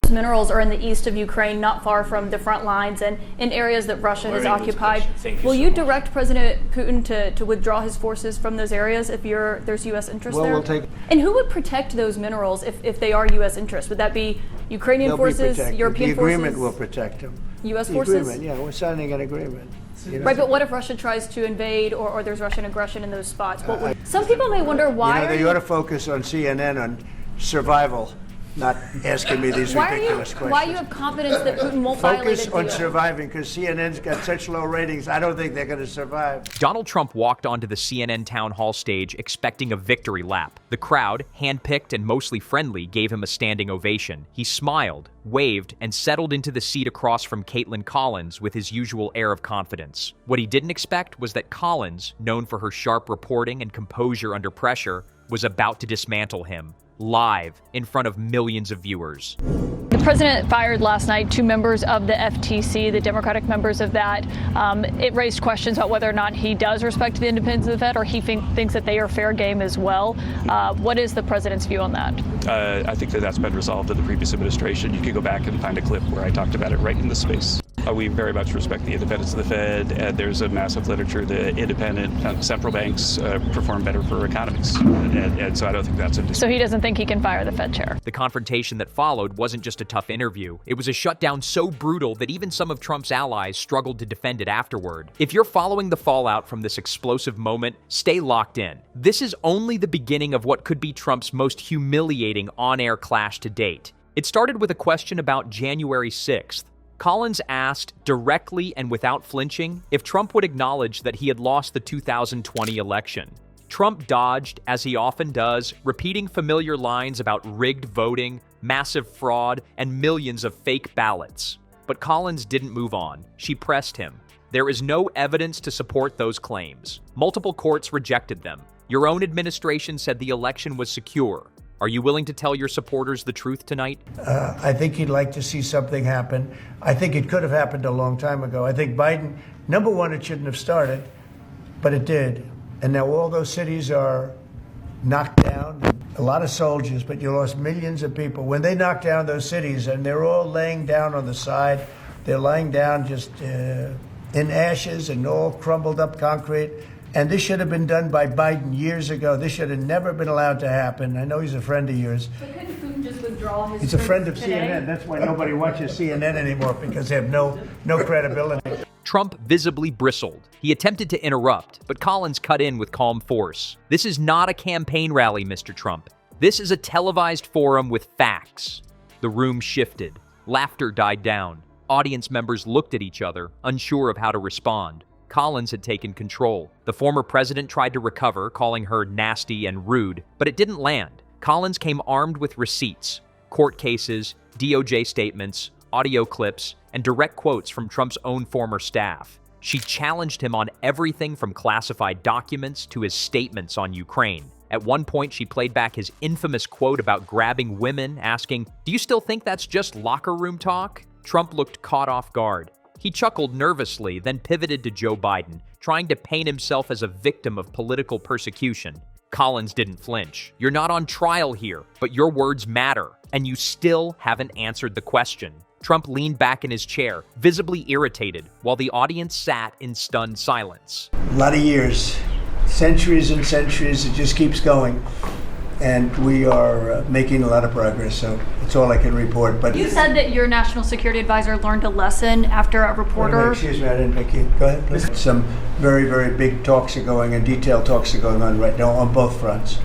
minerals are in the east of Ukraine, not far from the front lines and in areas that Russia has occupied. Will you direct President Putin to withdraw his forces from those areas if there's U.S. interest there? And who would protect those minerals if they are U.S. interests? Would that be Ukrainian forces, European forces? The agreement will protect them. U.S. forces? Agreement, yeah, we're signing an agreement. Right, but what if Russia tries to invade or there's Russian aggression in those spots? Some people may wonder why. They ought to focus on CNN on survival, not asking me these ridiculous questions. Why do you have confidence that Putin won't violate a deal? Focus on surviving, because CNN's got such low ratings. I don't think they're going to survive. Donald Trump walked onto the CNN town hall stage expecting a victory lap. The crowd, handpicked and mostly friendly, gave him a standing ovation. He smiled, waved, and settled into the seat across from Kaitlan Collins with his usual air of confidence. What he didn't expect was that Collins, known for her sharp reporting and composure under pressure, was about to dismantle him, live in front of millions of viewers. The president fired last night 2 members of the FTC, the Democratic members of that. It raised questions about whether or not he does respect the independence of the Fed, or he thinks that they are fair game as well. What is the president's view on that? I think that's been resolved in the previous administration. You can go back and find a clip where I talked about it right in the space. We very much respect the independence of the Fed, and there's a massive literature that independent central banks perform better for economies, and so I don't think that's a dispute. So he doesn't think he can fire the Fed chair? The confrontation that followed wasn't just a tough interview. It was a shutdown so brutal that even some of Trump's allies struggled to defend it afterward. If you're following the fallout from this explosive moment, stay locked in. This is only the beginning of what could be Trump's most humiliating on-air clash to date. It started with a question about January 6th. Collins asked, directly and without flinching, if Trump would acknowledge that he had lost the 2020 election. Trump dodged, as he often does, repeating familiar lines about rigged voting, massive fraud, and millions of fake ballots. But Collins didn't move on. She pressed him. There is no evidence to support those claims. Multiple courts rejected them. Your own administration said the election was secure. Are you willing to tell your supporters the truth tonight? I think he'd like to see something happen. I think it could have happened a long time ago. I think Biden, number one, it shouldn't have started, but it did. And now all those cities are knocked down. A lot of soldiers, but you lost millions of people. When they knocked down those cities, and they're all laying down on the side, they're lying down just in ashes and all crumbled up concrete. And this should have been done by Biden years ago. This should have never been allowed to happen. I know he's a friend of yours. But couldn't Putin just withdraw his He's a friend of today? CNN. That's why nobody watches CNN anymore, because they have no credibility. Trump visibly bristled. He attempted to interrupt, but Collins cut in with calm force. This is not a campaign rally, Mr. Trump. This is a televised forum with facts. The room shifted. Laughter died down. Audience members looked at each other, unsure of how to respond. Collins had taken control. The former president tried to recover, calling her nasty and rude, but it didn't land. Collins came armed with receipts, court cases, DOJ statements, audio clips, and direct quotes from Trump's own former staff. She challenged him on everything from classified documents to his statements on Ukraine. At one point, she played back his infamous quote about grabbing women, asking, "Do you still think that's just locker room talk?" Trump looked caught off guard. He chuckled nervously, then pivoted to Joe Biden, trying to paint himself as a victim of political persecution. Collins didn't flinch. You're not on trial here, but your words matter, and you still haven't answered the question. Trump leaned back in his chair, visibly irritated, while the audience sat in stunned silence. A lot of years, centuries and centuries, it just keeps going. And we are making a lot of progress, so that's all I can report. But you said that your national security advisor learned a lesson after a reporter. Excuse me, I didn't pick you. Go ahead, please. Some very, very big talks are going and detailed talks are going on right now on both fronts.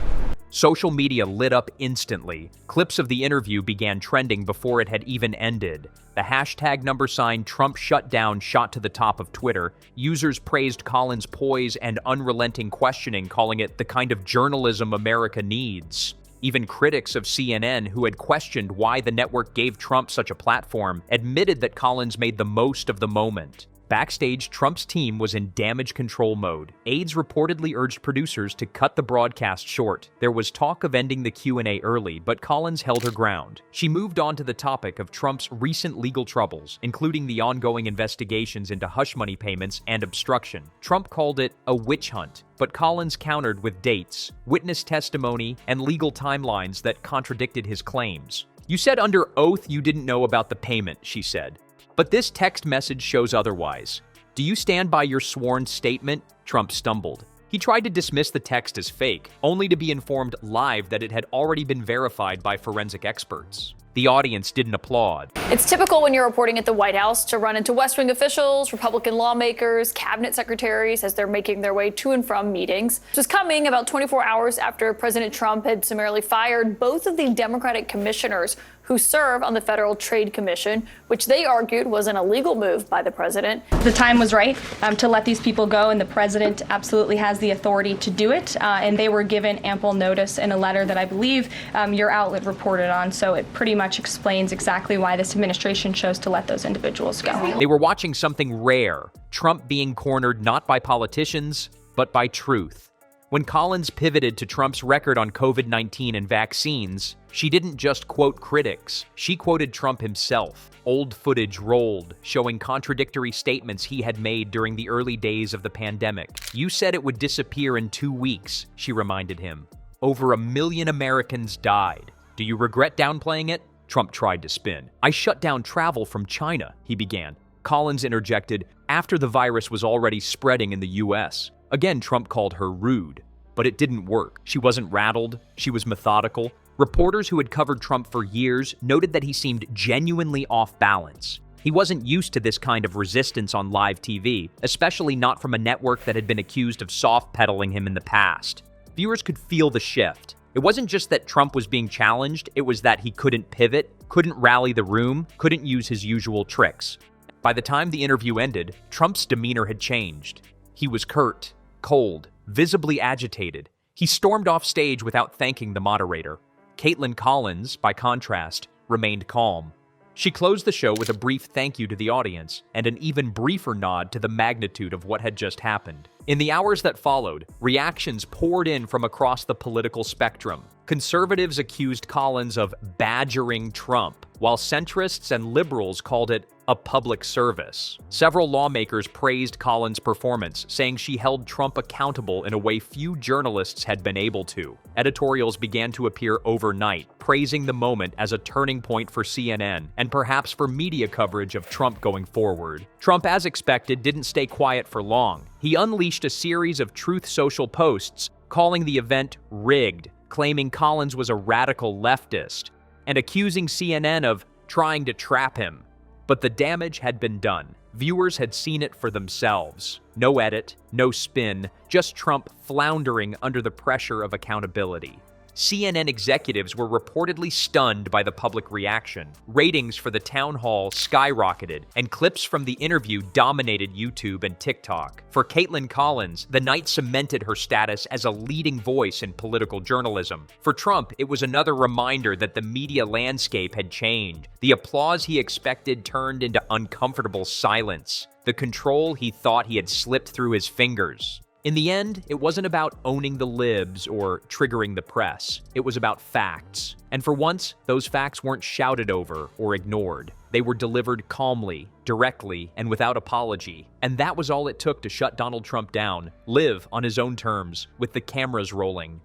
Social media lit up instantly. Clips of the interview began trending before it had even ended. The hashtag #Trump shutdown shot to the top of Twitter. Users praised Collins' poise and unrelenting questioning, calling it the kind of journalism America needs. Even critics of CNN, who had questioned why the network gave Trump such a platform, admitted that Collins made the most of the moment. Backstage, Trump's team was in damage control mode. Aides reportedly urged producers to cut the broadcast short. There was talk of ending the Q&A early, but Collins held her ground. She moved on to the topic of Trump's recent legal troubles, including the ongoing investigations into hush money payments and obstruction. Trump called it a witch hunt, but Collins countered with dates, witness testimony, and legal timelines that contradicted his claims. You said under oath you didn't know about the payment, she said. But this text message shows otherwise. Do you stand by your sworn statement? Trump stumbled. He tried to dismiss the text as fake, only to be informed live that it had already been verified by forensic experts. The audience didn't applaud. It's typical when you're reporting at the White House to run into West Wing officials, Republican lawmakers, cabinet secretaries as they're making their way to and from meetings. This was coming about 24 hours after President Trump had summarily fired both of the Democratic commissioners who serve on the Federal Trade Commission, which they argued was an illegal move by the president. The time was right to let these people go, and the president absolutely has the authority to do it. And they were given ample notice in a letter that I believe your outlet reported on. So it pretty much explains exactly why this administration chose to let those individuals go. They were watching something rare, Trump being cornered not by politicians, but by truth. When Collins pivoted to Trump's record on COVID-19 and vaccines, she didn't just quote critics, she quoted Trump himself. Old footage rolled, showing contradictory statements he had made during the early days of the pandemic. You said it would disappear in 2 weeks, she reminded him. Over 1 million Americans died. Do you regret downplaying it? Trump tried to spin. I shut down travel from China, he began. Collins interjected, after the virus was already spreading in the U.S. Again, Trump called her rude. But it didn't work. She wasn't rattled. She was methodical. Reporters who had covered Trump for years noted that he seemed genuinely off balance. He wasn't used to this kind of resistance on live TV, especially not from a network that had been accused of soft-pedaling him in the past. Viewers could feel the shift. It wasn't just that Trump was being challenged, it was that he couldn't pivot, couldn't rally the room, couldn't use his usual tricks. By the time the interview ended, Trump's demeanor had changed. He was curt, cold, visibly agitated. He stormed off stage without thanking the moderator. Kaitlan Collins, by contrast, remained calm. She closed the show with a brief thank you to the audience and an even briefer nod to the magnitude of what had just happened. In the hours that followed, reactions poured in from across the political spectrum. Conservatives accused Collins of badgering Trump, while centrists and liberals called it a public service. Several lawmakers praised Collins' performance, saying she held Trump accountable in a way few journalists had been able to. Editorials began to appear overnight, praising the moment as a turning point for CNN and perhaps for media coverage of Trump going forward. Trump, as expected, didn't stay quiet for long. He unleashed a series of Truth Social posts calling the event rigged, claiming Collins was a radical leftist, and accusing CNN of trying to trap him. But the damage had been done. Viewers had seen it for themselves. No edit, no spin, just Trump floundering under the pressure of accountability. CNN executives were reportedly stunned by the public reaction. Ratings for the town hall skyrocketed, and clips from the interview dominated YouTube and TikTok. For Kaitlan Collins, the night cemented her status as a leading voice in political journalism. For Trump, it was another reminder that the media landscape had changed. The applause he expected turned into uncomfortable silence. The control he thought he had slipped through his fingers. In the end, it wasn't about owning the libs or triggering the press. It was about facts. And for once, those facts weren't shouted over or ignored. They were delivered calmly, directly, and without apology. And that was all it took to shut Donald Trump down, live on his own terms, with the cameras rolling.